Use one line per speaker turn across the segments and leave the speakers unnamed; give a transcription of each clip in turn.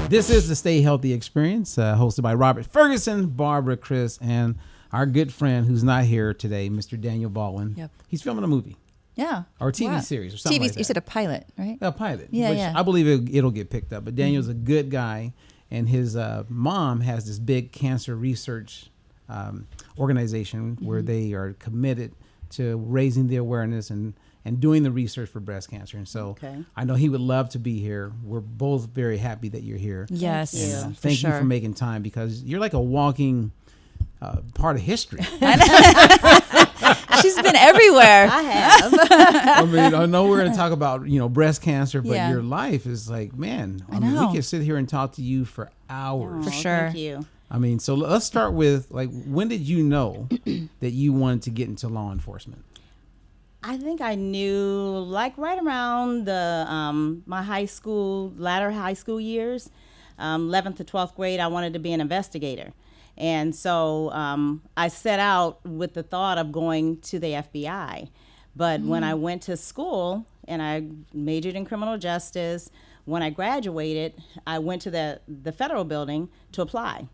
This is the Stay Healthy Experience, hosted by Robert Ferguson, Barbara, Kris, and our good friend who's not here today, Mr. Daniel Baldwin.
Yep.
He's filming a movie.
Yeah.
Or a TV series or something like that.
You said a pilot, right?
A pilot.
Yeah,
which
yeah.
I believe it'll get picked up. But Daniel's a good guy, and his mom has this big cancer research organization where they are committed to raising the awareness and doing the research for breast cancer. And so I know he would love to be here. We're both very happy that you're here.
Yes.
And, thank you for making time, because you're like a walking part of history.
She's been everywhere.
I have.
I mean, I know we're going to talk about, breast cancer, but
Yeah.
your life is like, man, I
I
mean,
know.
we could sit here and talk to you for hours.
For sure.
Thank you.
I mean, so let's start with, like, when did you know that you wanted to get into law enforcement?
I think I knew like right around the my latter high school years, 11th to 12th grade, I wanted to be an investigator. And so I set out with the thought of going to the FBI. But when I went to school and I majored in criminal justice, when I graduated, I went to the federal building to apply.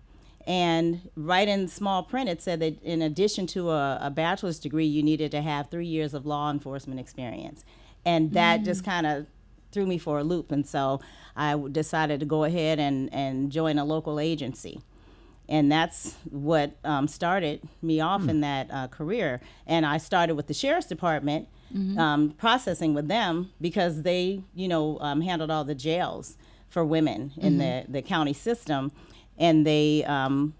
And right in small print, it said that in addition to a bachelor's degree, you needed to have 3 years of law enforcement experience. And that just kind of threw me for a loop. And so I decided to go ahead and join a local agency. And that's what started me off in that career. And I started with the sheriff's department, processing with them because they, handled all the jails for women in the county system. And they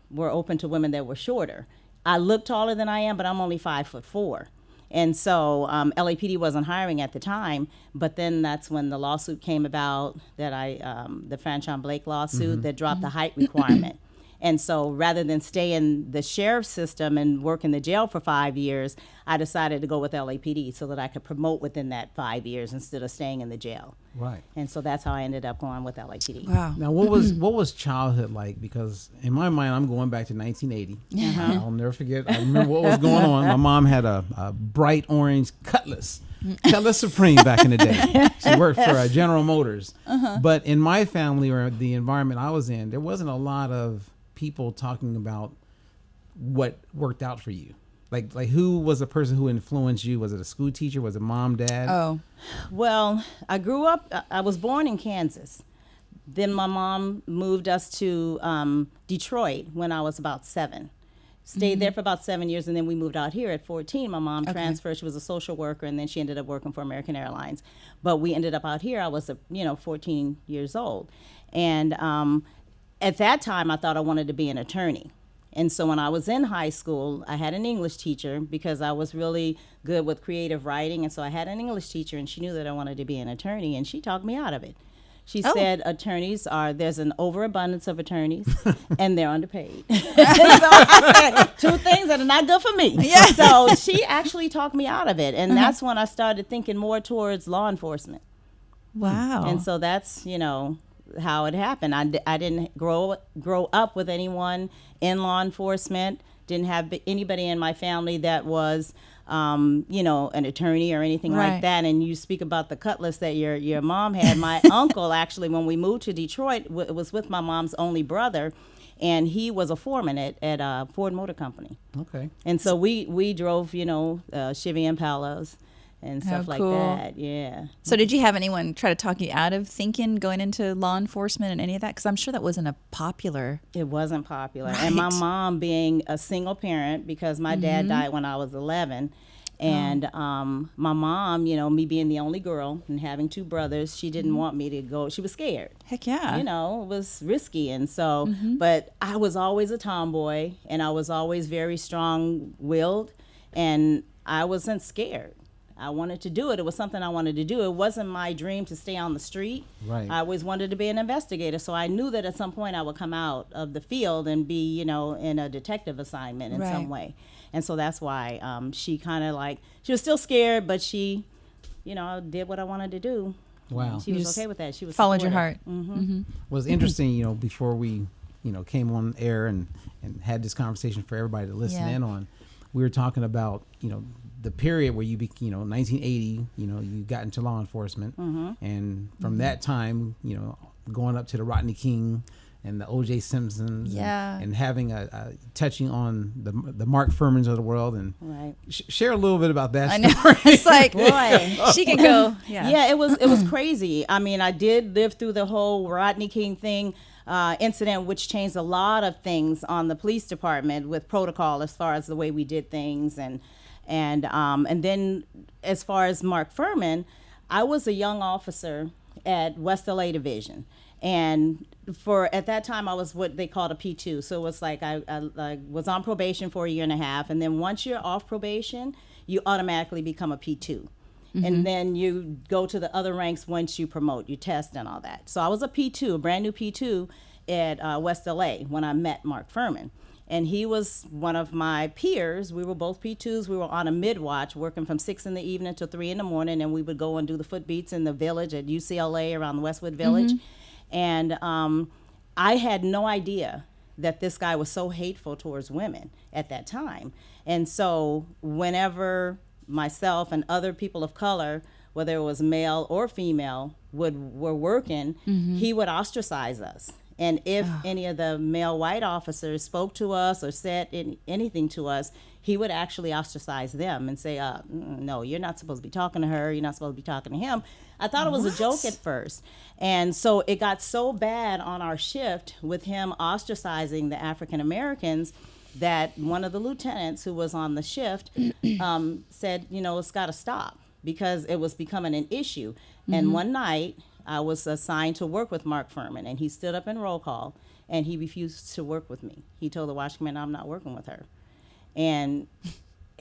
were open to women that were shorter. I look taller than I am, but I'm only 5'4". And so LAPD wasn't hiring at the time, but then that's when the lawsuit came about that the Franchon Blake lawsuit that dropped the height requirement. And so rather than stay in the sheriff's system and work in the jail for 5 years, I decided to go with LAPD so that I could promote within that 5 years instead of staying in the jail.
Right.
And so that's how I ended up going with LAPD.
Wow.
Now, what was childhood like? Because in my mind, I'm going back to 1980. I'll never forget. I remember what was going on. My mom had a bright orange Cutlass Supreme back in the day. She worked for General Motors. But in my family or the environment I was in, there wasn't a lot of people talking about what worked out for you. Like who was the person who influenced you? Was it a school teacher? Was it mom, dad?
Oh.
Well, I was born in Kansas. Then my mom moved us to Detroit when I was about 7. Stayed there for about 7 years, and then we moved out here at 14. My mom transferred. She was a social worker, and then she ended up working for American Airlines. But we ended up out here. I was 14 years old. And at that time, I thought I wanted to be an attorney. And so when I was in high school, I had an English teacher because I was really good with creative writing. And so I had an English teacher, and she knew that I wanted to be an attorney, and she talked me out of it. She said there's an overabundance of attorneys, and they're underpaid. So I said, 2 things that are not good for me. Yeah. So she actually talked me out of it. And that's when I started thinking more towards law enforcement.
Wow.
And so that's, how it happened. I didn't grow up with anyone in law enforcement. Didn't have anybody in my family that was, an attorney or anything like that. And you speak about the Cutlass that your mom had. My uncle, actually, when we moved to Detroit, was with my mom's only brother, and he was a foreman at Ford Motor Company.
Okay.
And so we drove, Chevy Impalas and stuff like that. Yeah.
So did you have anyone try to talk you out of going into law enforcement and any of that? Because I'm sure that wasn't a popular.
It wasn't popular.
Right.
And my mom being a single parent, because my dad died when I was 11. And my mom, me being the only girl and having 2 brothers, she didn't want me to go. She was scared.
Heck yeah.
It was risky. And so, but I was always a tomboy, and I was always very strong-willed, and I wasn't scared. I wanted to do it. It was something I wanted to do. It wasn't my dream to stay on the street.
Right.
I always wanted to be an investigator. So I knew that at some point I would come out of the field and be, in a detective assignment in some way. And so that's why she kind of she was still scared, but she, did what I wanted to do.
Wow.
She was okay with that. She was
followed your
supportive.
heart.
Well, it's interesting, before we, came on air and had this conversation for everybody to listen in on, we were talking about, the period where 1980, you got into law enforcement, and from that time, going up to the Rodney King and the O.J. Simpsons, and having a touching on the Mark Fuhrmans of the world, and share a little bit about that.
I know. It's like, boy, she can go.
Yeah, it was crazy. I mean, I did live through the whole Rodney King thing. Incident, which changed a lot of things on the police department with protocol as far as the way we did things, and then as far as Mark Fuhrman, I was a young officer at West LA Division, and at that time I was what they called a P2, so it was like I was on probation for a year and a half, and then once you're off probation, you automatically become a P2. And then you go to the other ranks once you promote, you test and all that. So I was a P2, a brand new P2 at West LA when I met Mark Fuhrman. And he was one of my peers. We were both P2s. We were on a mid-watch working from 6 in the evening to 3 in the morning. And we would go and do the foot beats in the village at UCLA around the Westwood Village. And I had no idea that this guy was so hateful towards women at that time. And so whenever myself and other people of color, whether it was male or female, were working, he would ostracise us. And if any of the male white officers spoke to us or said anything to us, he would actually ostracize them and say, no, you're not supposed to be talking to her. You're not supposed to be talking to him. I thought it was a joke at first. And so it got so bad on our shift with him ostracizing the African Americans that one of the lieutenants who was on the shift said, it's got to stop because it was becoming an issue. And one night I was assigned to work with Mark Fuhrman, and he stood up in roll call and he refused to work with me. He told the watch commander, I'm not working with her. And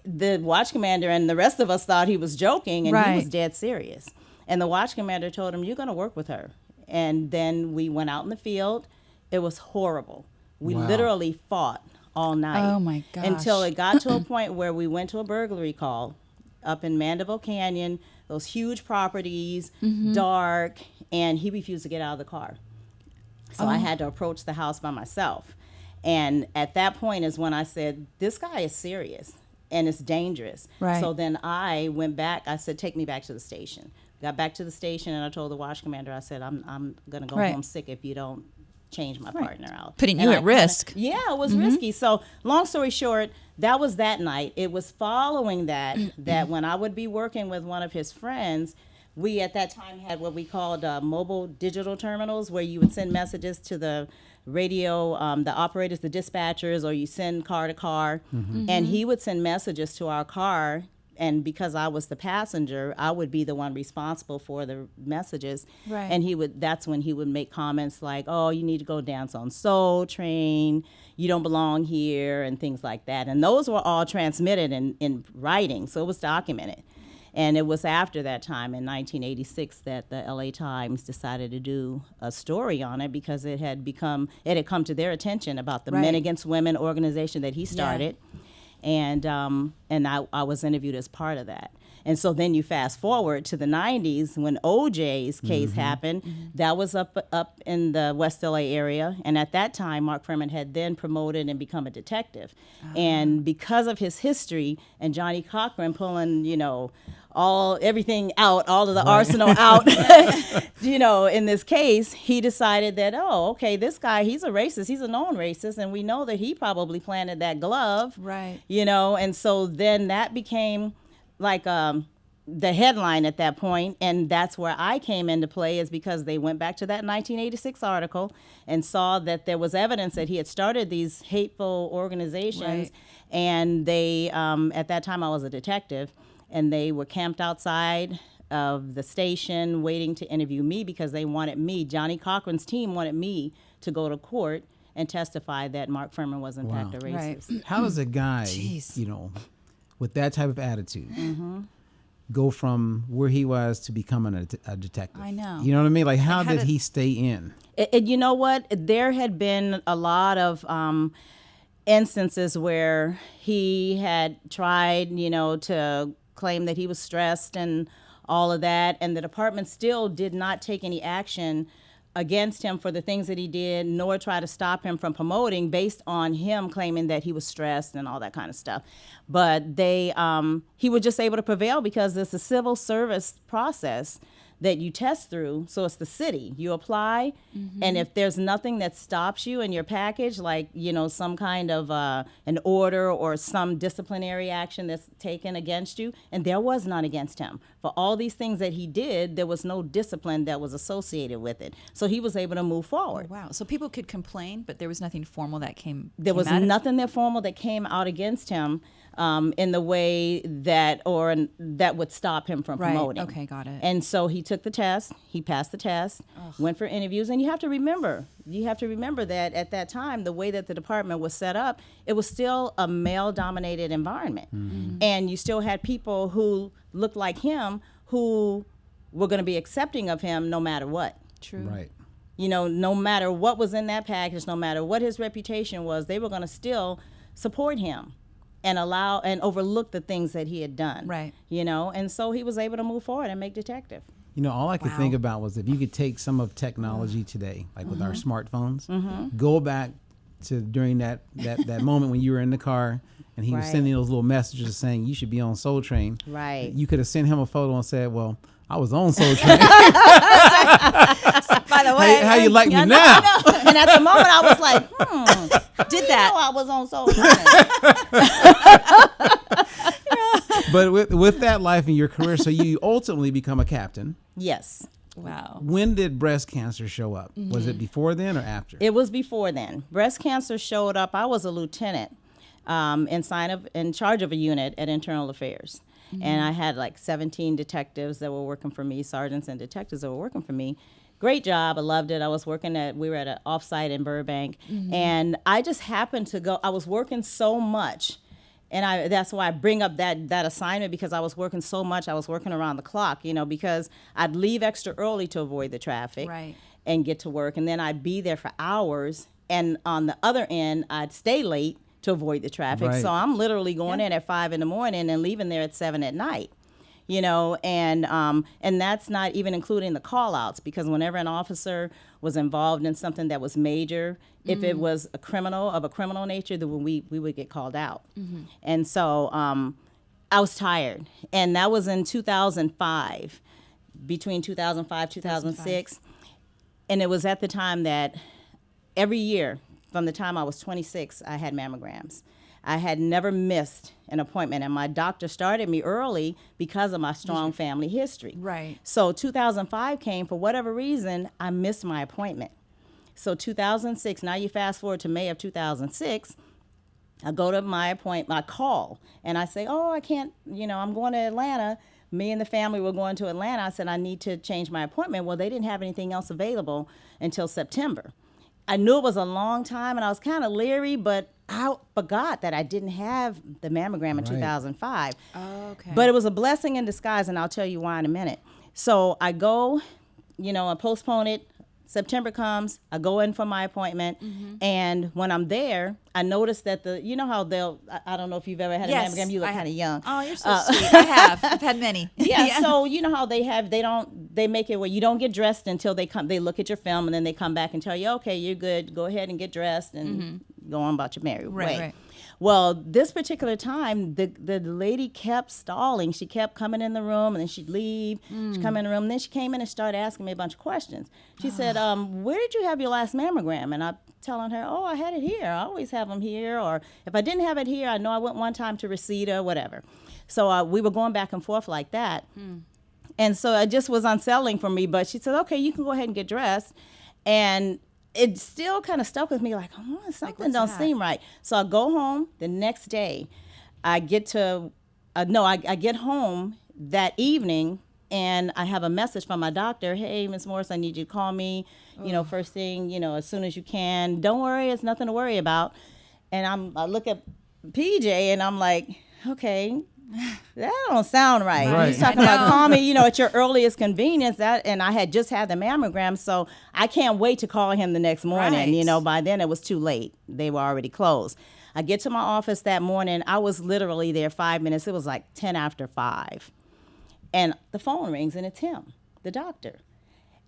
the watch commander and the rest of us thought he was joking, and he was dead serious. And the watch commander told him, you're going to work with her. And then we went out in the field. It was horrible. We literally fought all night.
Oh my gosh.
Until it got to a point where we went to a burglary call up in Mandeville Canyon, those huge properties, dark, and he refused to get out of the car. So I had to approach the house by myself. And at that point is when I said, this guy is serious and it's dangerous.
Right.
So then I went back. I said, take me back to the station. Got back to the station, and I told the watch commander, I said, I'm going to go home sick if you don't change my partner out.
Putting you at risk.
Yeah, it was risky. So long story short, that was that night. It was following that when I would be working with one of his friends, we at that time had what we called mobile digital terminals, where you would send messages to the radio, the operators, the dispatchers, or you send car to car. And he would send messages to our car. And because I was the passenger, I would be the one responsible for the messages.
Right.
And that's when he would make comments like, oh, you need to go dance on Soul Train, you don't belong here, and things like that. And those were all transmitted in writing, so it was documented. And it was after that time in 1986 that the LA Times decided to do a story on it, because it had come to their attention about the Men Against Women organization that he started. And I was interviewed as part of that. And so then you fast forward to the 90s when OJ's case happened. That was up in the West LA area. And at that time, Mark Fuhrman had then promoted and become a detective. And because of his history and Johnny Cochran pulling, everything out, all of the arsenal out, in this case, he decided that, this guy, he's a racist. He's a known racist. And we know that he probably planted that glove.
Right.
And so then that became like the headline at that point, and that's where I came into play, is because they went back to that 1986 article and saw that there was evidence that he had started these hateful organizations. And they, at that time I was a detective, and they were camped outside of the station waiting to interview me because they wanted me, Johnny Cochran's team wanted me to go to court and testify that Mark Fuhrman was in fact a racist.
How does a guy, with that type of attitude, go from where he was to becoming a detective?
I know.
You know what I mean? Like, how did he stay in?
You know what? There had been a lot of instances where he had tried, to claim that he was stressed and all of that, and the department still did not take any action against him for the things that he did, nor try to stop him from promoting based on him claiming that he was stressed and all that kind of stuff. But he was just able to prevail because it's a civil service process that you test through. So it's the city. You apply, and if there's nothing that stops you in your package, like, some kind of an order or some disciplinary action that's taken against you, and there was none against him. For all these things that he did, there was no discipline that was associated with it. So he was able to move forward.
Oh, wow. So people could complain, but there was nothing formal that came
There was nothing that formal that came out against him in the way that would stop him from promoting.
Okay, got it.
And so he took the test. He passed the test. Went for interviews. And you have to remember that at that time, the way that the department was set up, it was still a male-dominated environment, and you still had people who looked like him who were going to be accepting of him no matter what.
True.
Right.
No matter what was in that package, no matter what his reputation was, they were going to still support him and allow and overlook the things that he had done.
Right.
And so he was able to move forward and make detective.
All I could think about was if you could take some of technology today, like with our smartphones, go back to during that moment when you were in the car and he was sending those little messages saying you should be on Soul Train.
Right.
You could have sent him a photo and said, well, I was on Soul Train.
By the way,
how you like me now?
I know. And at the moment I was like,
did that?
I was on Soul Train.
But with that life in your career, so you ultimately become a captain.
Yes.
Wow.
When did breast cancer show up? Was it before then or after?
It was before then. Breast cancer showed up. I was a lieutenant in charge of a unit at Internal Affairs. And I had like 17 detectives that were working for me, sergeants and detectives that were working for me. Great job. I loved it. We were at an offsite in Burbank. And I just happened to go, I was working so much. And that's why I bring up that assignment, because I was working so much. I was working around the clock, because I'd leave extra early to avoid the traffic and get to work. And then I'd be there for hours. And on the other end, I'd stay late to avoid the traffic.
Right.
So I'm literally going in at 5 a.m. and leaving there at 7 p.m. And that's not even including the call outs, because whenever an officer was involved in something that was major, if it was of a criminal nature, then we would get called out. And so I was tired. And that was in 2005, between 2005, 2006. And it was at the time that every year, from the time I was 26, I had mammograms. I had never missed an appointment, and my doctor started me early because of my strong family history.
Right.
So 2005 came, for whatever reason, I missed my appointment. So 2006, now you fast forward to May of 2006, I go to my appointment, I call, and I say, I can't, I'm going to Atlanta. Me and the family were going to Atlanta. I said, I need to change my appointment. Well, they didn't have anything else available until September. I knew it was a long time, and I was kind of leery, but I forgot that I didn't have the mammogram in 2005.
Oh, okay.
But it was a blessing in disguise, and I'll tell you why in a minute. So I go, I postpone it. September comes, I go in for my appointment, and when I'm there, I notice that how I don't know if you've ever had a mammogram, you look kind of young.
Oh, you're so sweet. I have. I've had many.
Yeah, so you know how they make it where you don't get dressed until they look at your film, and then they come back and tell you, okay, you're good, go ahead and get dressed and go on about your merry way.
Right.
Well, this particular time, the lady kept stalling. She kept coming in the room, and then she'd leave. She'd come in the room, and then she came in and started asking me a bunch of questions. She said, where did you have your last mammogram? And I'm telling her, I had it here. I always have them here. Or if I didn't have it here, I know I went one time to Reseda or whatever. So we were going back and forth like that. And so it just was unsettling for me. But she said, okay, you can go ahead and get dressed. And it still kind of stuck with me, like, something don't seem right. So I go home the next day. I get I get home that evening, and I have a message from my doctor. Hey, Ms. Morris, I need you to call me, first thing, as soon as you can. Don't worry, it's nothing to worry about. And I look at PJ, and I'm like, okay, that don't sound right. He's talking about call me, at your earliest convenience. And I had just had the mammogram, so I can't wait to call him the next morning.
Right.
By then it was too late. They were already closed. I get to my office that morning. I was literally there 5 minutes. It was like 10 after 5. And the phone rings, and it's him, the doctor.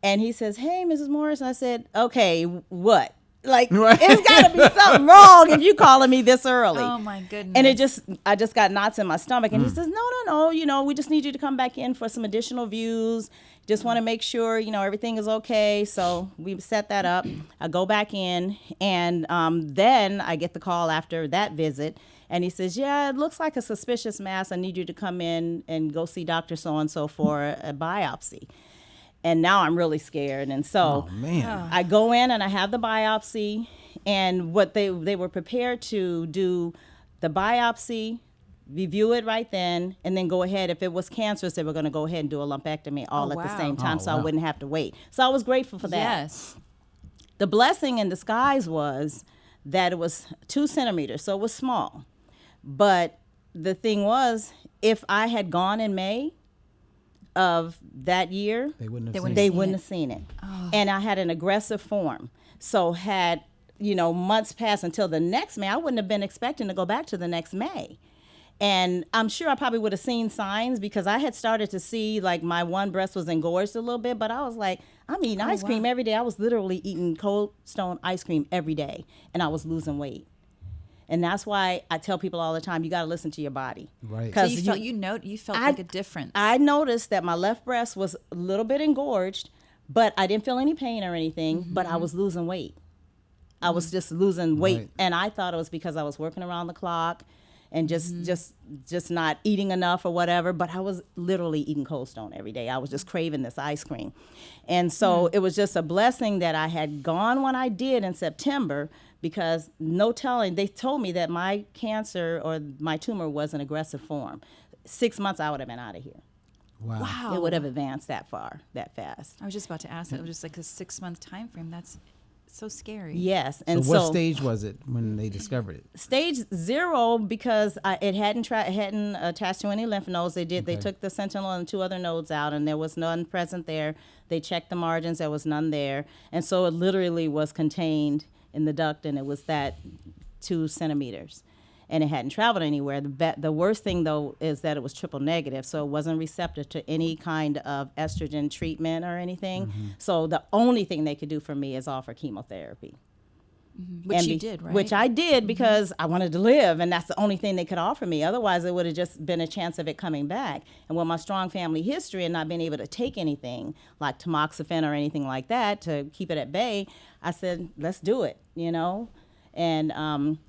And he says, "Hey, Mrs. Morris." And I said, "Okay, what? Like,
Right.
it's got to be something wrong if you calling me this early."
Oh my goodness.
And I just got knots in my stomach. And he says, no, we just need you to come back in for some additional views. Just want to make sure, everything is okay. So we set that up. I go back in, and then I get the call after that visit. And he says, "Yeah, it looks like a suspicious mass. I need you to come in and go see Dr. So-and-so for a biopsy." And now I'm really scared. And so
Oh, man.
I go in and I have the biopsy, and what they were prepared to do the biopsy, review it right then, and then go ahead. If it was cancerous, they were going to go ahead and do a lumpectomy all at the
wow.
same time,
Oh,
so I
wow.
wouldn't have to wait. So I was grateful for that.
Yes.
The blessing in disguise was that it was 2 centimeters, so it was small. But the thing was, if I had gone in May of that year,
They wouldn't have
They
seen
wouldn't
it.
they
seen
wouldn't
it.
have seen it. And I had an aggressive form. So had, months passed until the next May, I wouldn't have been expecting to go back to the next May. And I'm sure I probably would have seen signs, because I had started to see, like, my one breast was engorged a little bit, but I was like, I'm eating ice cream every day. I was literally eating Cold Stone ice cream every day, and I was losing weight. And that's why I tell people all the time, you got to listen to your body.
Right.
So
'Cause
you felt like a difference.
I noticed that my left breast was a little bit engorged, but I didn't feel any pain or anything, but I was losing weight. I was just losing weight.
Right.
And I thought it was because I was working around the clock and just not eating enough or whatever, but I was literally eating Cold Stone every day. I was just craving this ice cream. And so it was just a blessing that I had gone when I did in September, because no telling, they told me that my cancer or my tumor was an aggressive form. 6 months, I would have been out of here.
Wow.
wow.
It would have advanced that far, that fast.
I was just about to ask. It was just like a 6-month time frame. That's so scary.
Yes.
So
And
what stage was it when they discovered it?
Stage 0, because it hadn't attached to any lymph nodes. They
Okay.
took the sentinel and 2 other nodes out, and there was none present there. They checked the margins, there was none there. And so it literally was contained in the duct, and it was that 2 centimeters. And it hadn't traveled anywhere. The worst thing, though, is that it was triple negative, so it wasn't receptive to any kind of estrogen treatment or anything. So the only thing they could do for me is offer chemotherapy.
Which you did, right?
Which I did, because I wanted to live, and that's the only thing they could offer me. Otherwise, it would have just been a chance of it coming back. And with my strong family history and not being able to take anything like tamoxifen or anything like that to keep it at bay, I said, let's do it, And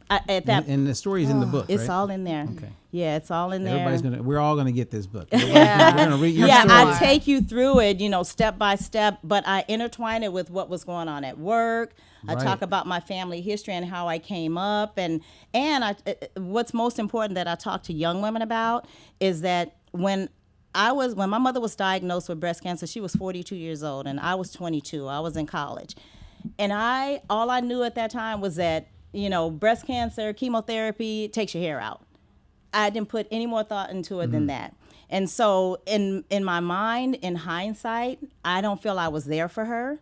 at that,
And the story's in the book,
it's
right?
all in there.
Okay.
Yeah, it's all in there.
We're all gonna get this book.
Yeah.
We're gonna read your
Yeah,
story.
I take you through it, step by step, but I intertwine it with what was going on at work. I
Right.
talk about my family history and how I came up, and what's most important that I talk to young women about is that when my mother was diagnosed with breast cancer, she was 42 years old, and I was 22. I was in college, and all I knew at that time was that breast cancer, chemotherapy takes your hair out. I didn't put any more thought into it than that. And so in my mind, in hindsight, I don't feel I was there for her,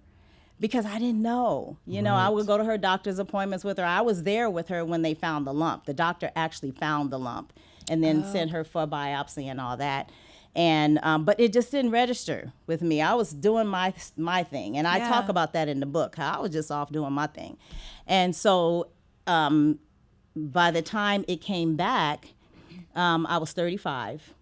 because I didn't know. I would go to her doctor's appointments with her. I was there with her when they found the lump. The doctor actually found the lump and then sent her for a biopsy and all that. And but it just didn't register with me. I was doing my thing, and I talk about that in the book. How I was just off doing my thing. And so by the time it came back, I was 35,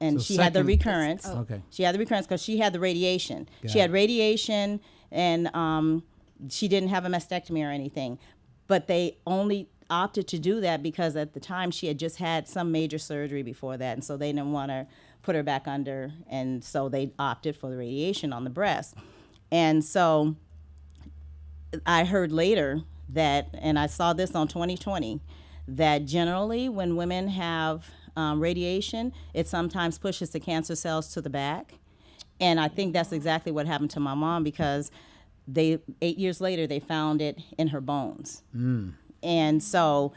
and
So
she had the
second-
recurrence.
Okay.
She had the recurrence because she had the radiation.
Got
She had
it.
radiation, and she didn't have a mastectomy or anything. But they only opted to do that because at the time she had just had some major surgery before that, and so they didn't want to put her back under, and so they opted for the radiation on the breast. And so I heard later that, and I saw this on 2020, that generally when women have radiation, it sometimes pushes the cancer cells to the back. And I think that's exactly what happened to my mom, because 8 years later, they found it in her bones. And so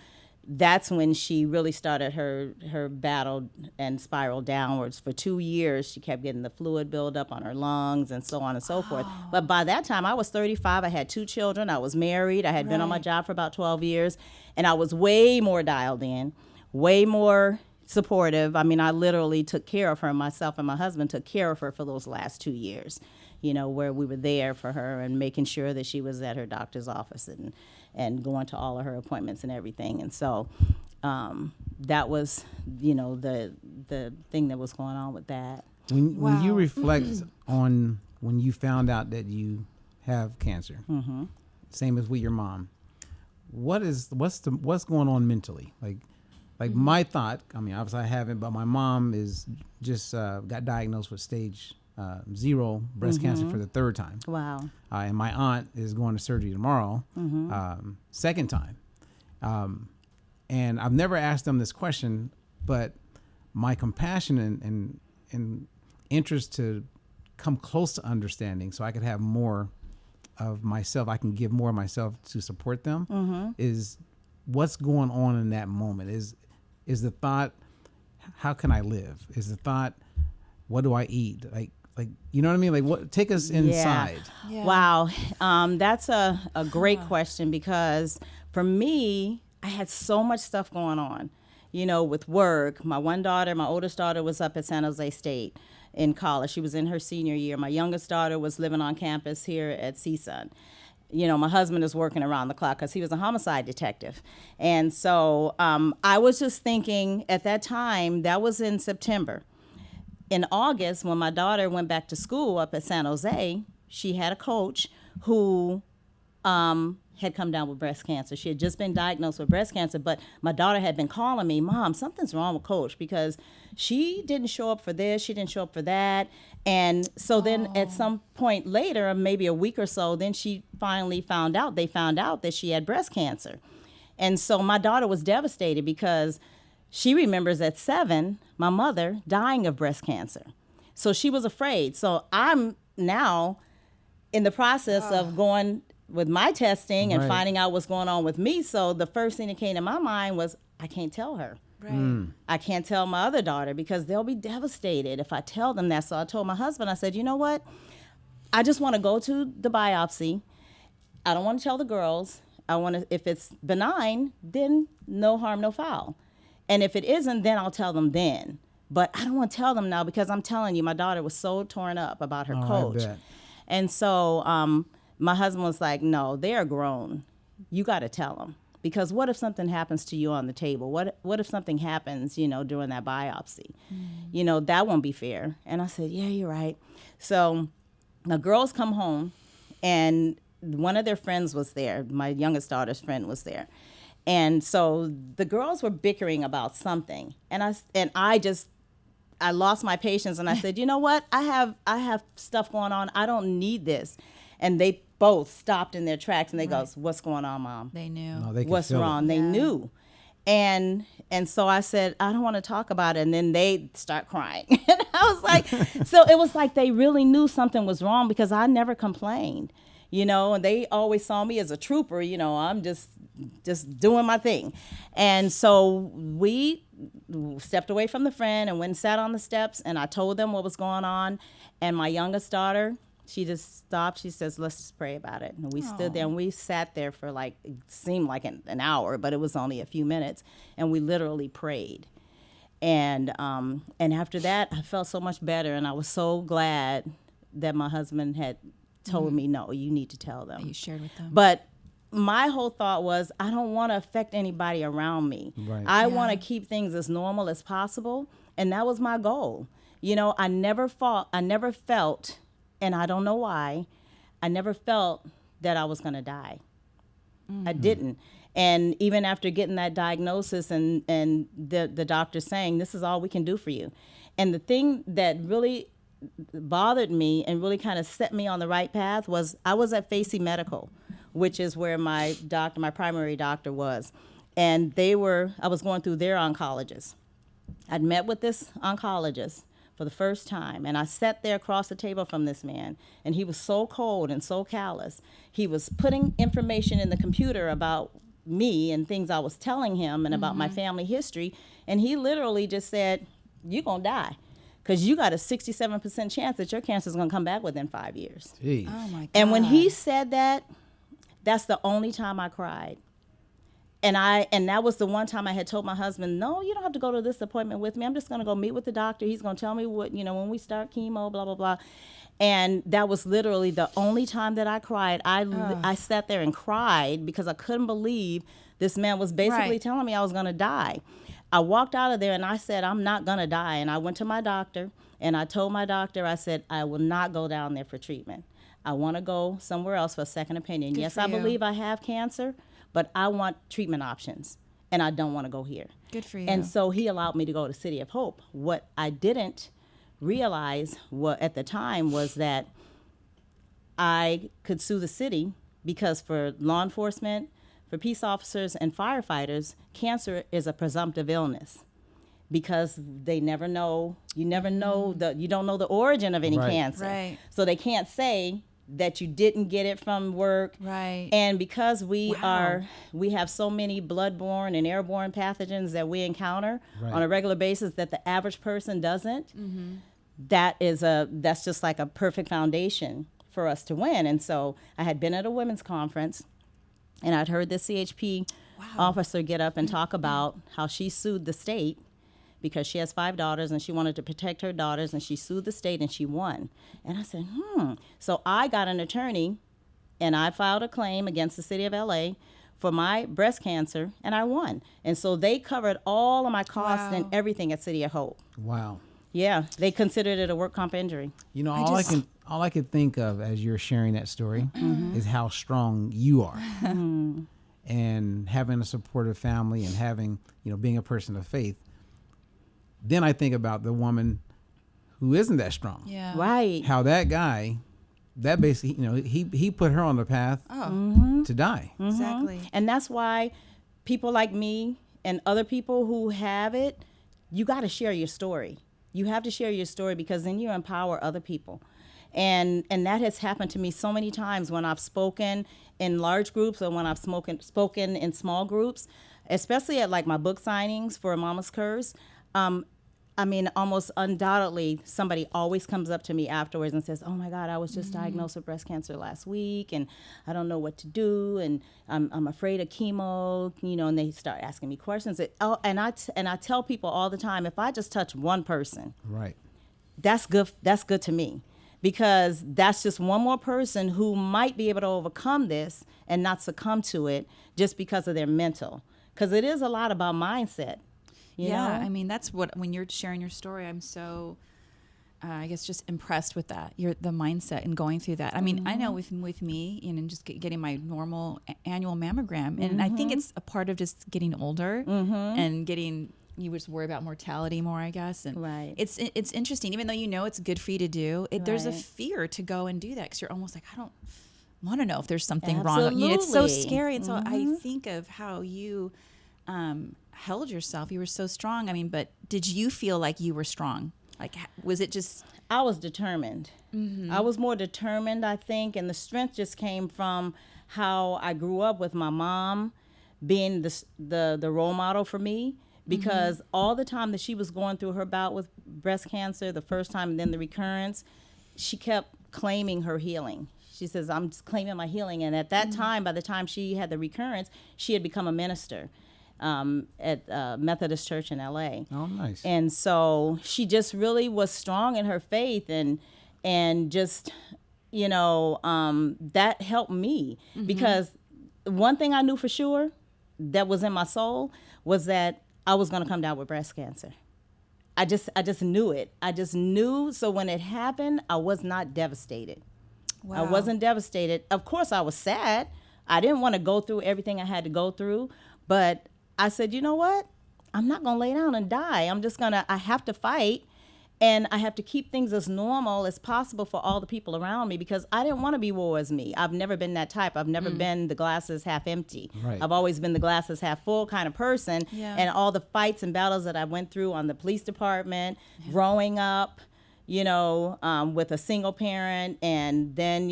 that's when she really started her battle and spiraled downwards. For 2 years, she kept getting the fluid buildup on her lungs and so on and so forth. But by that time, I was 35. I had 2 children. I was married. I had been on my job for about 12 years. And I was way more dialed in, way more supportive. I mean, I literally took care of her. Myself and my husband took care of her for those last 2 years, you know, where we were there for her and making sure that she was at her doctor's office and going to all of her appointments and everything. And so that was, you know, the thing that was going on with that.
When you reflect on when you found out that you have cancer, same as with your mom, what's going on mentally? Like my thought, I mean, obviously I haven't, but my mom is just got diagnosed with stage 0 breast cancer for the 3rd time.
Wow.
And my aunt is going to surgery tomorrow, 2nd time. And I've never asked them this question, but my compassion and interest to come close to understanding so I could have more of myself, I can give more of myself to support them, is what's going on in that moment. Is the thought, how can I live? Is the thought, what do I eat? Like you know what I mean? Like, what? Take us inside.
Yeah. Wow, that's a great question, because for me, I had so much stuff going on. You know, with work, my oldest daughter was up at San Jose State in college. She was in her senior year. My youngest daughter was living on campus here at CSUN. You know, my husband is working around the clock because he was a homicide detective. And so I was just thinking at that time, that was in September. In August, when my daughter went back to school up at San Jose, she had a coach who had come down with breast cancer. She had just been diagnosed with breast cancer, but my daughter had been calling me, Mom, something's wrong with Coach, because she didn't show up for this, she didn't show up for that. And so then at some point later, maybe a week or so, then she finally found out that she had breast cancer. And so my daughter was devastated because she remembers at 7, my mother dying of breast cancer. So she was afraid. So I'm now in the process of going with my testing and finding out what's going on with me. So the first thing that came to my mind was, I can't tell her.
Right.
I can't tell my other daughter because they'll be devastated if I tell them that. So I told my husband, I said, you know what? I just want to go to the biopsy. I don't want to tell the girls. I want to, if it's benign, then no harm, no foul. And if it isn't, then I'll tell them then. But I don't want to tell them now because I'm telling you, my daughter was so torn up about her coach. And so my husband was like, no, they are grown. You got to tell them. Because what if something happens to you on the table? What if something happens, you know, during that biopsy? You know, that won't be fair. And I said, yeah, you're right. So the girls come home, and one of their friends was there. My youngest daughter's friend was there. And so the girls were bickering about something. And I lost my patience, and I said, you know what? I have stuff going on. I don't need this. And they both stopped in their tracks, and they goes, what's going on, Mom?
They knew.
No, they could
What's
feel
wrong?
it.
They knew. And so I said, I don't want to talk about it. And then they start crying. And I was like, so it was like they really knew something was wrong because I never complained, you know, and they always saw me as a trooper, you know, I'm just doing my thing. And so we stepped away from the friend and went and sat on the steps, and I told them what was going on. And my youngest daughter, she just stopped. She says, let's just pray about it. And we stood there and we sat there for like, it seemed like an hour, but it was only a few minutes. And we literally prayed. And after that, I felt so much better. And I was so glad that my husband had told me, no, you need to tell them.
You shared with them.
But my whole thought was, I don't want to affect anybody around me.
Right.
I want to keep things as normal as possible. And that was my goal. You know, I never felt, and I don't know why, I never felt that I was going to die. I didn't. And even after getting that diagnosis and the doctor saying, this is all we can do for you. And the thing that really bothered me and really kind of set me on the right path was I was at Facey Medical, which is where my primary doctor was. And I was going through their oncologist. I'd met with this oncologist for the first time, and I sat there across the table from this man, and he was so cold and so callous. He was putting information in the computer about me and things I was telling him and about my family history, and he literally just said, you're going to die because you got a 67% chance that your cancer is going to come back within 5 years.
Jeez.
Oh, my God.
And when he said that, that's the only time I cried. And that was the one time I had told my husband, no, you don't have to go to this appointment with me. I'm just going to go meet with the doctor. He's going to tell me what, when we start chemo, blah, blah, blah. And that was literally the only time that I cried. I sat there and cried because I couldn't believe this man was basically telling me I was going to die. I walked out of there and I said, I'm not going to die. And I went to my doctor and I told my doctor, I said, I will not go down there for treatment. I want to go somewhere else for a second opinion. Yes, I believe I have cancer, but I want treatment options, and I don't want to go here.
Good for you.
And so he allowed me to go to City of Hope. What I didn't realize at the time was that I could sue the city because for law enforcement, for peace officers and firefighters, cancer is a presumptive illness because they never know. You never know you don't know the origin of any cancer.
Right.
So they can't say that you didn't get it from work.
Right.
And because we have so many bloodborne and airborne pathogens that we encounter on a regular basis that the average person doesn't, that's just like a perfect foundation for us to win. And so I had been at a women's conference and I'd heard this CHP officer get up and talk about how she sued the state because she has 5 daughters and she wanted to protect her daughters, and she sued the state and she won. And I said, So I got an attorney and I filed a claim against the city of LA for my breast cancer, and I won. And so they covered all of my costs and everything at City of Hope.
Wow.
Yeah, they considered it a work comp injury.
All I can think of as you're sharing that story is how strong you are. And having a supportive family and having, being a person of faith. Then I think about the woman who isn't that strong.
Yeah.
Right.
How that guy, that basically, he put her on the path to die.
Exactly.
And that's why people like me and other people who have it, you got to share your story. You have to share your story because then you empower other people. And that has happened to me so many times when I've spoken in large groups or when I've spoken in small groups, especially at like my book signings for Mama's Curse. Almost undoubtedly, somebody always comes up to me afterwards and says, oh, my God, I was just diagnosed with breast cancer last week, and I don't know what to do, and I'm afraid of chemo, and they start asking me questions. And I tell people all the time, if I just touch one person, that's good to me, because that's just one more person who might be able to overcome this and not succumb to it just because of their mental. Because it is a lot about mindset. You know?
That's what, when you're sharing your story, I'm so, I guess, just impressed with that. The mindset and going through that. I know with me, and just getting my normal annual mammogram, and I think it's a part of just getting older and getting, you just worry about mortality more, I guess. And it's interesting, even though it's good for you to do, there's a fear to go and do that because you're almost like, I don't want to know if there's something wrong. It's so scary. And so I think of how you held yourself. You were so strong. But did you feel like you were strong? Like, was it just...
I was determined. I was more determined, I think, and the strength just came from how I grew up with my mom being the role model for me, because all the time that she was going through her bout with breast cancer, the first time and then the recurrence, she kept claiming her healing. She says, I'm just claiming my healing. And at that time, by the time she had the recurrence, she had become a minister at Methodist Church in LA.
Oh, nice.
And so she just really was strong in her faith, and just, that helped me, because one thing I knew for sure that was in my soul was that I was going to come down with breast cancer. I just knew it. I just knew. So when it happened, I was not devastated. Wow. I wasn't devastated. Of course, I was sad. I didn't want to go through everything I had to go through, but I said, you know what? I'm not going to lay down and die. I have to fight, and I have to keep things as normal as possible for all the people around me, because I didn't want to be woe is me. I've never been that type. I've never been the glasses half empty. Right. I've always been the glasses half full kind of person. Yeah. And all the fights and battles that I went through on the police department, growing up, with a single parent, and then,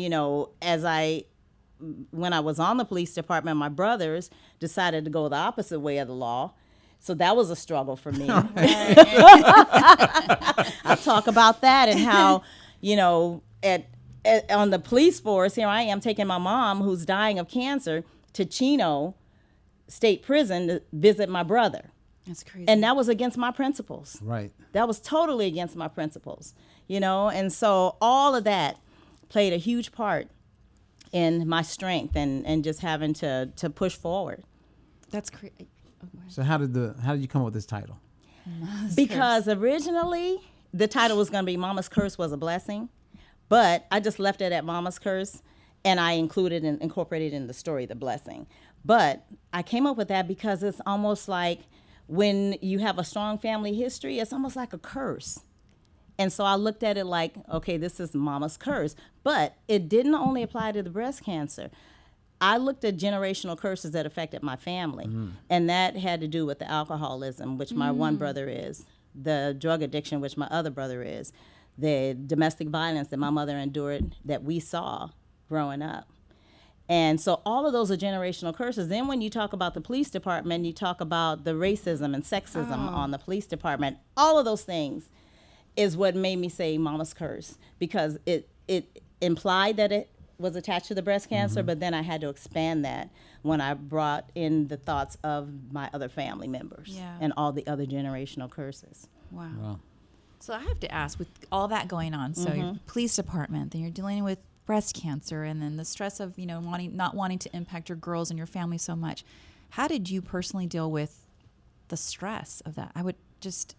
when I was on the police department, my brothers decided to go the opposite way of the law. So that was a struggle for me. I'll talk about that and how, on the police force, here I am taking my mom, who's dying of cancer, to Chino state prison to visit my brother.
That's crazy.
And that was against my principles.
Right.
That was totally against my principles, you know? And so all of that played a huge part in my strength and just having to push forward.
That's crazy.
So how did you come up with this title?
Because originally the title was going to be Mama's Curse Was a Blessing, but I just left it at Mama's Curse, and I incorporated in the story the blessing. But I came up with that because it's almost like when you have a strong family history, it's almost like a curse. And so I looked at it like, okay, this is Mama's curse. But it didn't only apply to the breast cancer. I looked at generational curses that affected my family. And that had to do with the alcoholism, which my one brother is, the drug addiction, which my other brother is, the domestic violence that my mother endured that we saw growing up. And so all of those are generational curses. Then when you talk about the police department, you talk about the racism and sexism on the police department. All of those things is what made me say Mama's Curse, because it implied that it was attached to the breast cancer, but then I had to expand that when I brought in the thoughts of my other family members and all the other generational curses.
Wow. So I have to ask, with all that going on, so your police department, then you're dealing with breast cancer, and then the stress of, not wanting to impact your girls and your family so much. How did you personally deal with the stress of that? I would just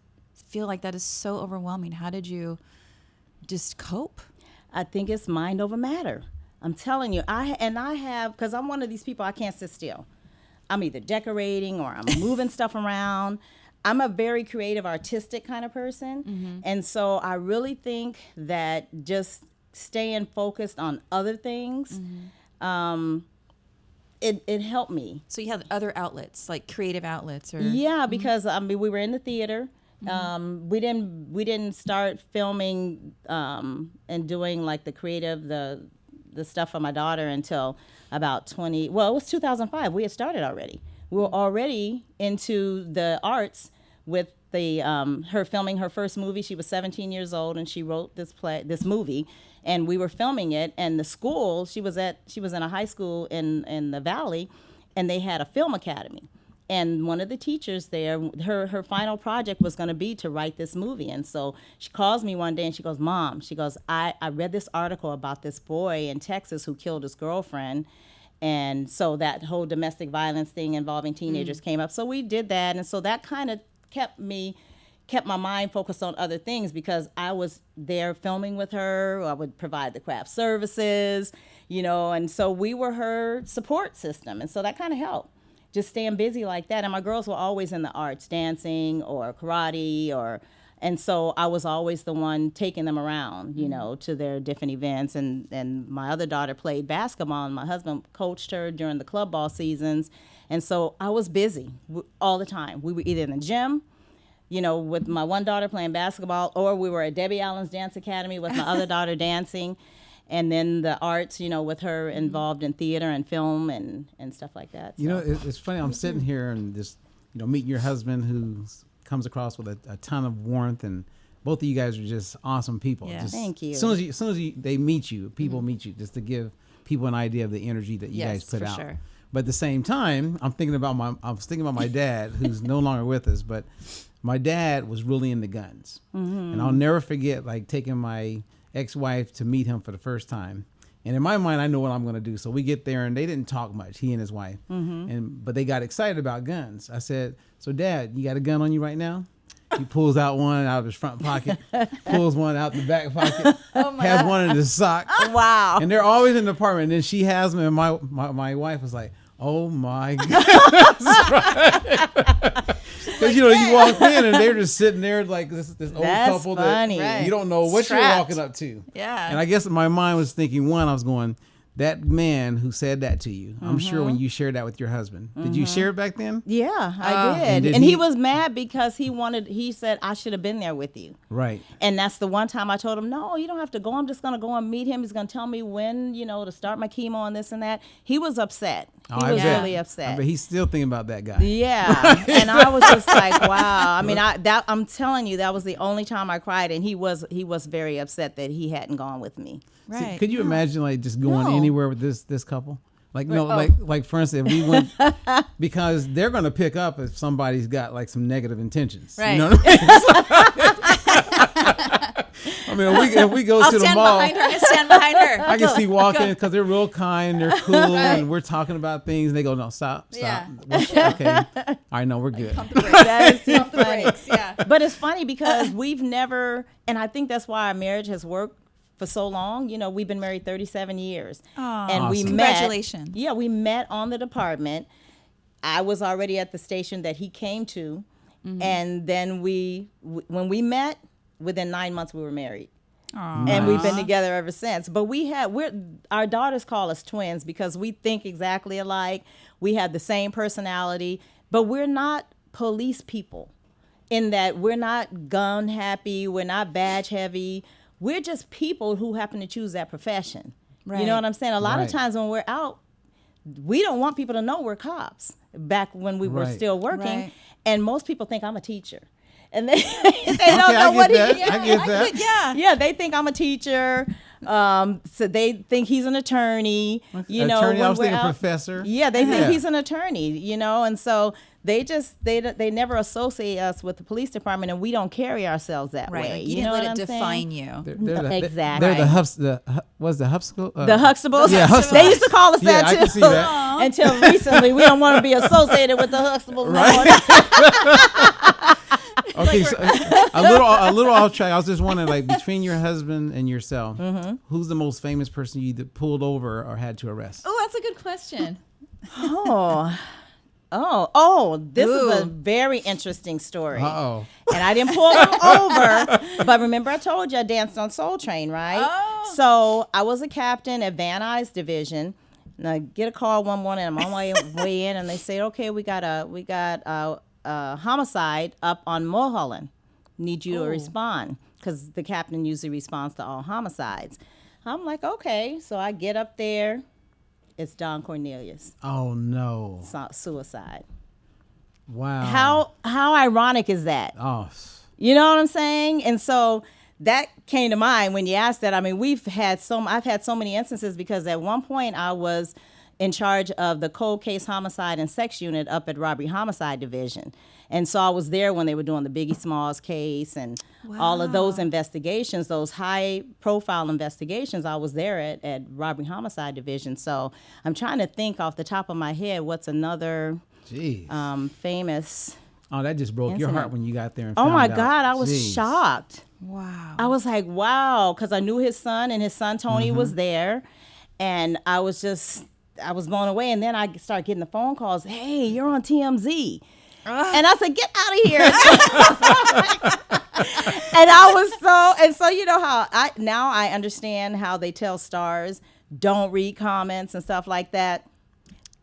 feel like that is so overwhelming. How did you just cope?
I think it's mind over matter. I'm telling you, I have, because I'm one of these people, I can't sit still. I'm either decorating or I'm moving stuff around. I'm a very creative, artistic kind of person. And so I really think that just staying focused on other things, it helped me.
So you have other outlets, like creative outlets, or
because we were in the theater. We didn't start filming and doing like the creative, the stuff for my daughter until about it was 2005. We had started already. We were already into the arts with the her filming her first movie. She was 17 years old and she wrote this movie, and we were filming it. And the school she was in a high school in the Valley, and they had a film academy. And one of the teachers there, her final project was going to be to write this movie. And so she calls me one day and she goes, "Mom," she goes, I read this article about this boy in Texas who killed his girlfriend. And so that whole domestic violence thing involving teenagers came up. So we did that. And so that kind of kept my mind focused on other things, because I was there filming with her. I would provide the craft services, and so we were her support system. And so that kind of helped, just staying busy like that. And my girls were always in the arts, dancing or karate, and so I was always the one taking them around, to their different events. And my other daughter played basketball, and my husband coached her during the club ball seasons. And so I was busy all the time. We were either in the gym, with my one daughter playing basketball, or we were at Debbie Allen's Dance Academy with my other daughter dancing. And then the arts, with her involved in theater and film and stuff like that. So.
It's funny. I'm sitting here and just, meeting your husband, who comes across with a ton of warmth, and both of you guys are just awesome people.
Yeah.
Just,
Thank you.
As soon as they meet you, people meet you, just to give people an idea of the energy that you guys put out.
Sure.
But at the same time, I was thinking about my dad, who's no longer with us, but my dad was really into guns. And I'll never forget, like, taking my ex-wife to meet him for the first time. And in my mind, I know what I'm going to do. So we get there, and they didn't talk much, he and his wife. But they got excited about guns. I said, "So, Dad, you got a gun on you right now?" He pulls out one out of his front pocket, pulls one out the back pocket, has one in his sock.
Wow.
And they're always in the apartment. And then she has them, and my wife was like, "Oh, my God." Because, you walk in, and they're just sitting there like this old couple
funny.
that you don't know what
Strapped.
you're walking up to.
Yeah.
And I guess my mind was thinking, I was going, that man who said that to you, I'm sure when you shared that with your husband, did you share it back then?
Yeah, I did. And he was mad because he said, "I should have been there with you."
Right.
And that's the one time I told him, "No, you don't have to go. I'm just going to go and meet him. He's going to tell me when, to start my chemo and this and that." He was upset. He was really upset.
But he's still thinking about that guy.
Yeah. And I was just like, wow. I mean, I'm telling you, that was the only time I cried. And he was very upset that he hadn't gone with me.
Right.
See, could you imagine, like, just going anywhere with this couple? Like no, like for instance, if we went because they're gonna pick up if somebody's got like some negative intentions.
Right.
You know what I mean? I mean, if we go to the mall,
I'll stand behind her.
I can see walking because they're real kind, they're cool, and we're talking about things. And they go, "No, stop.
Yeah.
Okay, all right, no, we're good."
Pump the brakes.
That is too
Pump the
funny.
brakes. Yeah.
But it's funny because we've never, and I think that's why our marriage has worked for so long. You know, we've been married 37 years. And we
Awesome.
met.
Congratulations.
Yeah, we met on the department. I was already at the station that he came to. And then when we met, within 9 months we were married. And we've been together ever since. But our daughters call us twins because we think exactly alike. We have the same personality, but we're not police people in that we're not gun happy, we're not badge heavy. We're just people who happen to choose that profession.
Right.
You know what I'm saying? A lot of
Right.
times when we're out, we don't want people to know we're cops back when we were
Right.
still working.
Right.
And most people think I'm a teacher. And they don't know what
that.
he is.
I get that.
Yeah, they think I'm a teacher. So they think he's an attorney. You know,
Attorney,
when
I was
we're
thinking
out-
professor.
Yeah, they think
Yeah.
he's an attorney. You know, and so they never associate us with the police department, and we don't carry ourselves that
Right.
way.
Like,
you
you
know
didn't
what
let it
I'm
define
saying?
you.
Exactly.
They're the Huffs. What's the Huffschool?
The Huxtables.
Yeah, Huxtables.
They used to call us
Yeah,
that
I
too.
can see that.
Until recently, we don't want to be associated with the Huxtables.
Okay, so a little off track. I was just wondering, like, between your husband and yourself, who's the most famous person you either pulled over or had to arrest?
Oh, that's a good question.
This is a
Ooh.
very interesting story.
Uh-oh.
And I didn't pull him over, but remember I told you I danced on Soul Train, right?
Oh.
So I was a captain at Van Nuys Division. And I get a call one morning. I'm on my way in, and they say, "Okay, we got a homicide up on Mulholland. Need you to respond," because the captain usually responds to all homicides. I'm like, okay. So I get up there. It's Don Cornelius.
Oh no!
Suicide.
Wow.
How ironic is that?
Oh.
You know what I'm saying? And so that came to mind when you asked that. I mean, I've had so many instances because at one point I was in charge of the cold case homicide and sex unit up at Robbery Homicide Division. And so I was there when they were doing the Biggie Smalls case and all of those investigations, those high profile investigations. I was there at Robbery Homicide Division. So I'm trying to think off the top of my head what's another
Jeez.
famous.
Oh, that just broke your
incident.
heart when you got there. And
Oh
found
my
out.
God, I was
Jeez.
shocked.
Wow.
I was like, wow, because I knew his son, and his son Tony was there, and I was blown away. And then I started getting the phone calls. Hey, you're on TMZ. And I said, get out of here. And I was so you know how I understand how they tell stars don't read comments and stuff like that.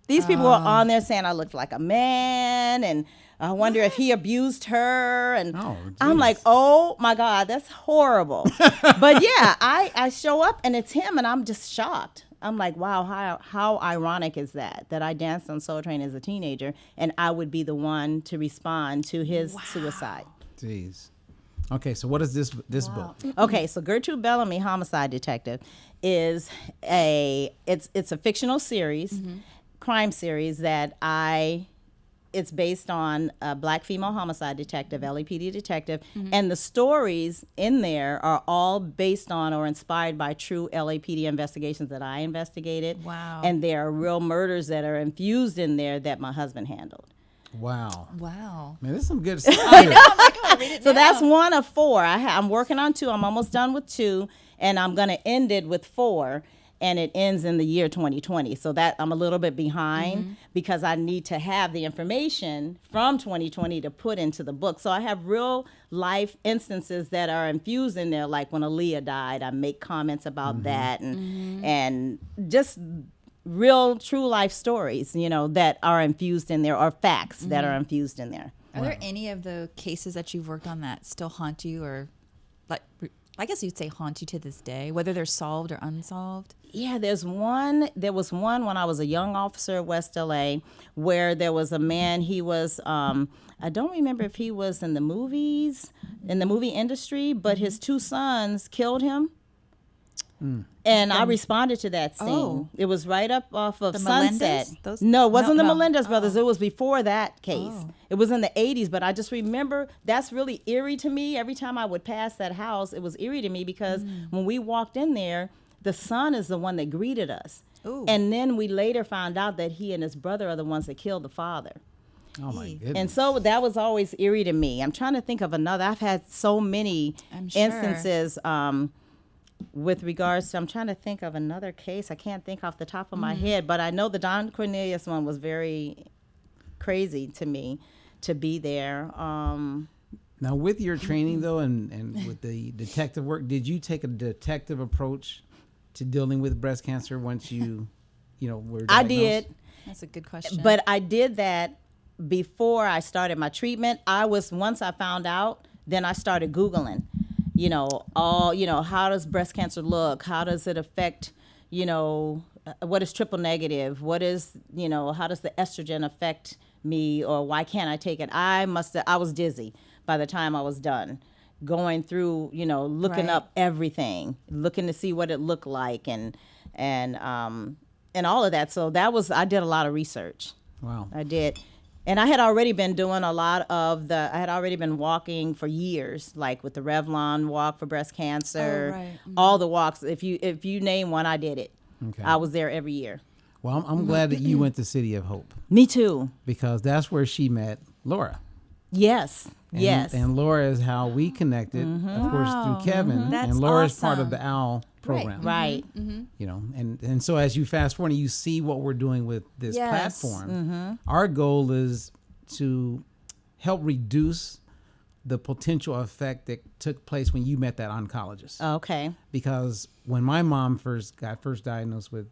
These people were on there saying I looked like a man, and I wonder if he abused her. And I'm like, oh my God, that's horrible. But yeah, I show up and it's him, and I'm just shocked. I'm like, wow, how ironic is that I danced on Soul Train as a teenager, and I would be the one to respond to his suicide.
Jeez. Okay, so what is this book?
Okay, so Gertrude Bellamy, Homicide Detective, is it's a fictional series, crime series that it's based on a black female homicide detective, LAPD detective, and the stories in there are all based on or inspired by true LAPD investigations that I investigated.
Wow.
And there are real murders that are infused in there that my husband handled.
Wow.
Wow.
Man, there's some good stuff.
I'm like, oh, read it
So
now.
that's one of four. I'm working on two. I'm almost done with two, and I'm going to end it with four, and it ends in the year 2020. So that I'm a little bit behind because I need to have the information from 2020 to put into the book. So I have real life instances that are infused in there, like when Aaliyah died, I make comments about that, and just real true life stories, that are infused in there, or facts that are infused in there.
Are there any of the cases that you've worked on that still haunt you, or like, I guess you'd say haunt you to this day, whether they're solved or unsolved?
Yeah, there was one when I was a young officer at West LA where there was a man, he was, I don't remember if he was in the movie industry, but his two sons killed him. And I responded to that scene.
Oh.
It was right up off of
The
Sunset.
Melendez?
No, it wasn't the
No.
Melendez brothers. It was before that case.
Oh.
It was in the 80s, but I just remember that's really eerie to me. Every time I would pass that house, it was eerie to me because when we walked in there, the son is the one that greeted us.
Ooh.
And then we later found out that he and his brother are the ones that killed the father.
Oh my goodness.
And so that was always eerie to me. I'm trying to think of another. I've had so many
I'm sure.
instances with regards to, I'm trying to think of another case. I can't think off the top of my head, but I know the Don Cornelius one was very crazy to me to be there.
Now, with your training, though, and with the detective work, did you take a detective approach to dealing with breast cancer once you were diagnosed?
I did,
That's a good question.
but I did that before I started my treatment. Once I found out, then I started Googling, how does breast cancer look? How does it affect, what is triple negative? What is, how does the estrogen affect me, or why can't I take it? I was dizzy by the time I was done going through, looking
Right.
up everything, looking to see what it looked like and all of that. So I did a lot of research.
Wow.
I did. And I had already been doing I had already been walking for years, like with the Revlon walk for breast cancer,
Oh, right.
all the walks. If you name one, I did it.
Okay.
I was there every year.
Well, I'm glad that you went to City of Hope
Me too.
because that's where she met Laura.
Yes.
And,
yes.
And Laura is how we connected, of course,
Wow.
through Kevin.
That's
and Laura's part of
awesome.
the OWL program.
right.
And so as you fast forward and you see what we're doing with this
Yes.
platform, our goal is to help reduce the potential effect that took place when you met that oncologist.
Okay.
Because when my mom got diagnosed with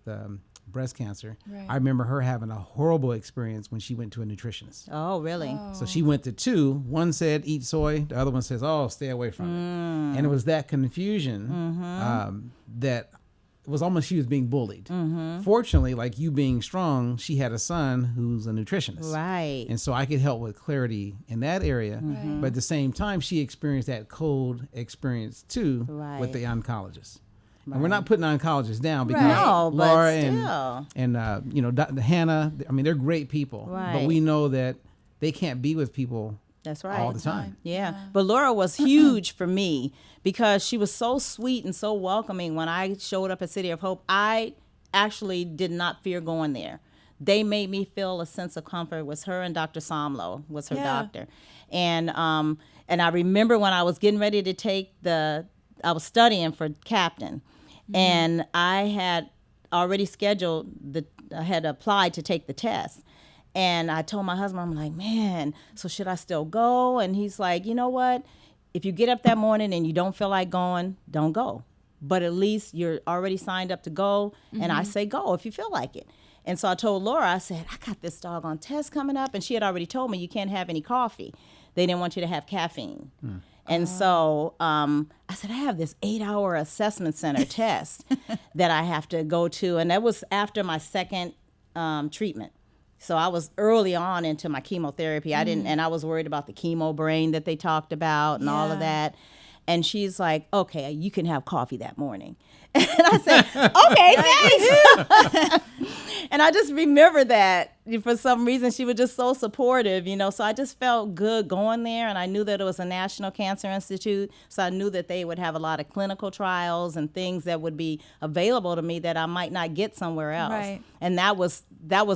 breast cancer,
Right.
I remember her having a horrible experience when she went to a nutritionist.
Oh, really?
So she went to two. One said eat soy. The other one says, oh, stay away from it. And it was that confusion that it was almost she was being bullied. Fortunately, like you being strong, she had a son who's a nutritionist.
Right.
And so I could help with clarity in that area. But at the same time, she experienced that cold experience too with the oncologist. And we're not putting oncologists down because
No, but
Laura
still.
and Dr. Hannah, I mean, they're great people. But
Right.
we know that they can't be with people
That's right.
all the time.
Yeah. But Laura was huge for me because she was so sweet and so welcoming. When I showed up at City of Hope, I actually did not fear going there. They made me feel a sense of comfort. It was her and Dr. Somlo was her doctor. And I remember when I was getting ready to take I was studying for captain, and I had already scheduled I had applied to take the test. And I told my husband, I'm like, man, so should I still go? And he's like, you know what? If you get up that morning and you don't feel like going, don't go. But at least you're already signed up to go. And I say, go if you feel like it. And so I told Laura, I said, I got this doggone test coming up. And she had already told me you can't have any coffee. They didn't want you to have caffeine. And so I said, I have this 8-hour assessment center test that I have to go to. And that was after my second treatment. So I was early on into my chemotherapy. And I was worried about the chemo brain that they talked about and all of that. And she's like, okay, you can have coffee that morning. And I said, okay, thanks. And I just remember that for some reason she was just so supportive, So I just felt good going there. And I knew that it was a National Cancer Institute. So I knew that they would have a lot of clinical trials and things that would be available to me that I might not get somewhere else.
Right.
And that was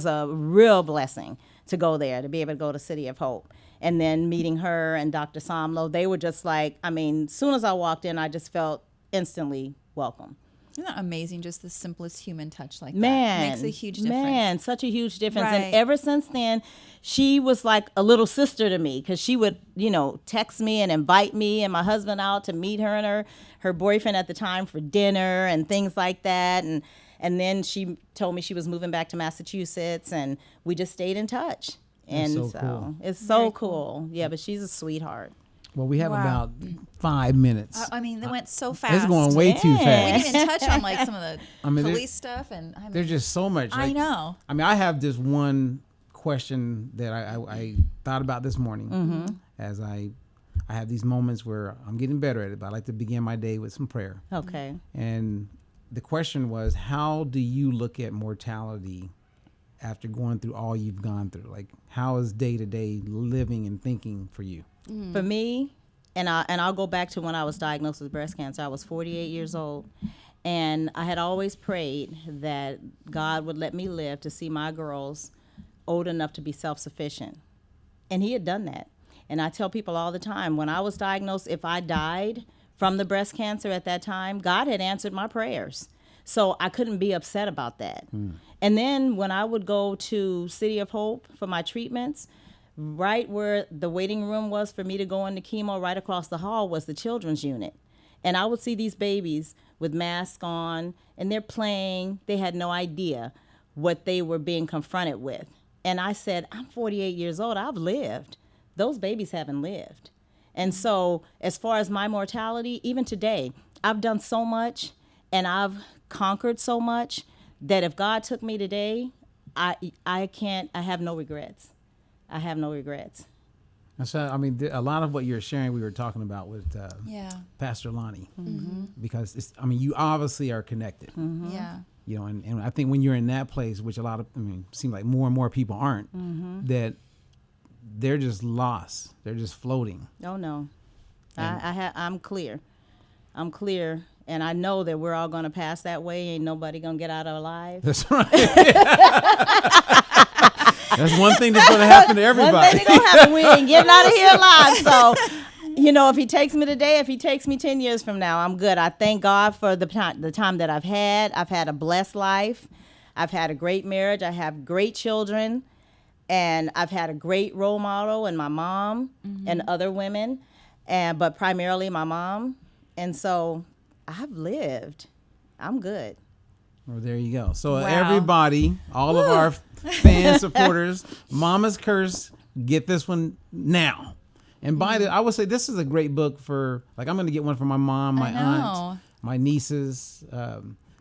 a real blessing to go there, to be able to go to City of Hope. And then meeting her and Dr. Somlo, they were just like, as soon as I walked in, I just felt instantly welcome.
Isn't that amazing? Just the simplest human touch like
Man,
that makes a huge difference.
Man, such a huge difference.
Right.
And ever since then, she was like a little sister to me because she would, text me and invite me and my husband out to meet her and her boyfriend at the time for dinner and things like that. And then she told me she was moving back to Massachusetts, and we just stayed in touch.
That's
And
so cool.
it's so cool. Yeah, but she's a sweetheart.
Well, we have about 5 minutes.
I mean, they went so fast.
It's going way too
We
fast.
didn't even touch on like some of the
there-
police stuff, and
There's just so much.
I know.
I mean, I have this one question that I thought about this morning as I have these moments where I'm getting better at it, but I like to begin my day with some prayer.
Okay.
And the question was, how do you look at mortality after going through all you've gone through? Like, how is day-to-day living and thinking for you?
For me, and I'll go back to when I was diagnosed with breast cancer. I was 48 years old, and I had always prayed that God would let me live to see my girls old enough to be self-sufficient. And he had done that. And I tell people all the time, when I was diagnosed, if I died from the breast cancer at that time, God had answered my prayers. So I couldn't be upset about that. And then when I would go to City of Hope for my treatments, right where the waiting room was for me to go into chemo, right across the hall was the children's unit. And I would see these babies with masks on, and they're playing. They had no idea what they were being confronted with. And I said, I'm 48 years old. I've lived. Those babies haven't lived. And so as far as my mortality, even today, I've done so much and I've conquered so much that if God took me today, I have no regrets. I have no regrets.
So, I mean, a lot of what you're sharing, we were talking about with Pastor Lonnie, because you obviously are connected.
Yeah.
You know, and I think when you're in that place, which seem like more and more people aren't, that they're just lost. They're just floating.
Oh no, I'm clear. I'm clear, and I know that we're all gonna pass that way. Ain't nobody gonna get out alive.
That's right. That's one thing that's going to happen to everybody.
One thing that's going to happen, we ain't getting out of here alive. So, if he takes me today, if he takes me 10 years from now, I'm good. I thank God for the time that I've had. I've had a blessed life. I've had a great marriage. I have great children. And I've had a great role model in my mom and other women, but primarily my mom. And so I've lived. I'm good.
Well, there you go. So
Wow.
Everybody, all of our fans, supporters, Mama's Curse, get this one now. And by I would say this is a great book for, like, I'm going to get one for my mom, my aunt, my nieces.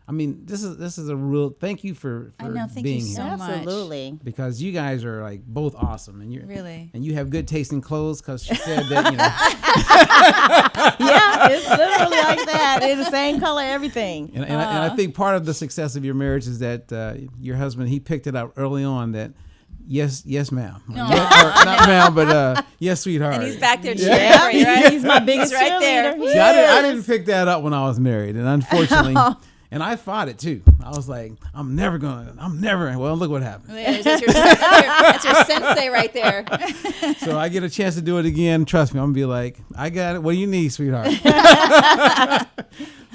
This is a real, thank you for being
you so
here.
much.
Absolutely.
Because you guys are like both awesome, and you have good taste in clothes, because she said that,
Yeah, it's literally like that. It's the same color, everything.
And I think part of the success of your marriage is that your husband, he picked it up early on that yes, ma'am. Not ma'am, but yes, sweetheart.
And he's back there cheering for you, right?
He's my biggest
right there.
cheerleader.
See, I didn't pick that up when I was married, and unfortunately, and I fought it too. I was like, I'm never. Well, look what happened.
That's your sensei right there.
So I get a chance to do it again. Trust me, I'm gonna be like, I got it. What do you need, sweetheart?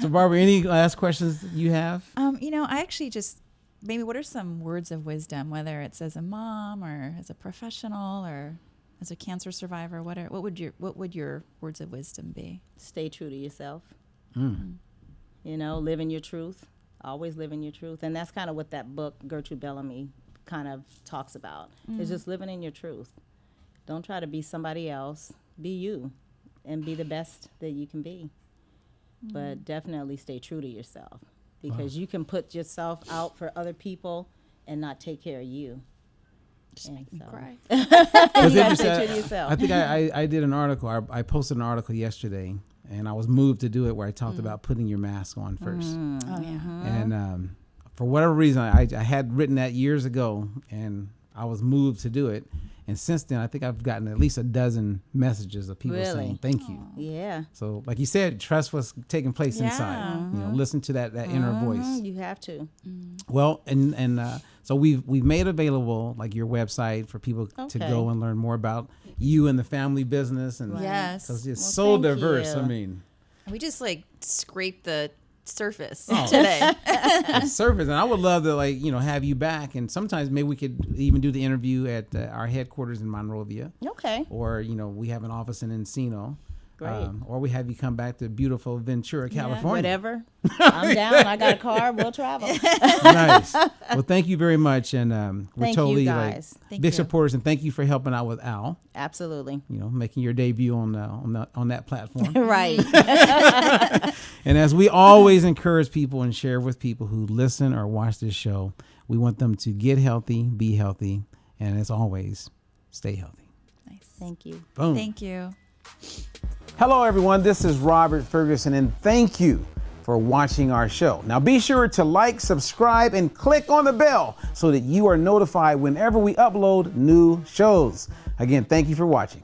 So, Barbara, any last questions you have?
I actually just, maybe what are some words of wisdom, whether it's as a mom or as a professional or as a cancer survivor, what would your words of wisdom be?
Stay true to yourself. Live in your truth. Always live in your truth. And that's kind of what that book, Gertrude Bellamy, kind of talks about. It's just living in your truth. Don't try to be somebody else. Be you and be the best that you can be. But definitely stay true to yourself, because you can put yourself out for other people and not take care of you.
Just make me cry.
You gotta stay true to yourself.
I think I did an article. I posted an article yesterday, and I was moved to do it, where I talked about putting your mask on first.
Oh, yeah.
And for whatever reason, I had written that years ago, and I was moved to do it. And since then, I think I've gotten at least a dozen messages of people saying thank you.
Yeah.
So, like you said, trust what's taking place inside. Listen to that inner voice.
You have to.
Well, and so we've made available, like, your website for people to go and learn more about you and the family business, and
Yes.
because it's so diverse.
You.
We just scraped the surface
Oh.
today.
The surface, and I would love to have you back, and sometimes maybe we could even do the interview at our headquarters in Monrovia.
Okay.
Or we have an office in Encino.
Great.
Or we have you come back to beautiful Ventura, California.
Whatever. I'm down. I got a car. We'll travel.
Nice. Well, thank you very much, and we're
Thank
totally
you guys.
big supporters, and thank you for helping out with Al.
Absolutely.
Making your debut on that platform.
Right.
And as we always encourage people and share with people who listen or watch this show, we want them to get healthy, be healthy, and as always, stay healthy.
Nice.
Thank you.
Boom.
Thank you.
Hello, everyone. This is Robert Ferguson, and thank you for watching our show. Now be sure to like, subscribe, and click on the bell so that you are notified whenever we upload new shows. Again, thank you for watching.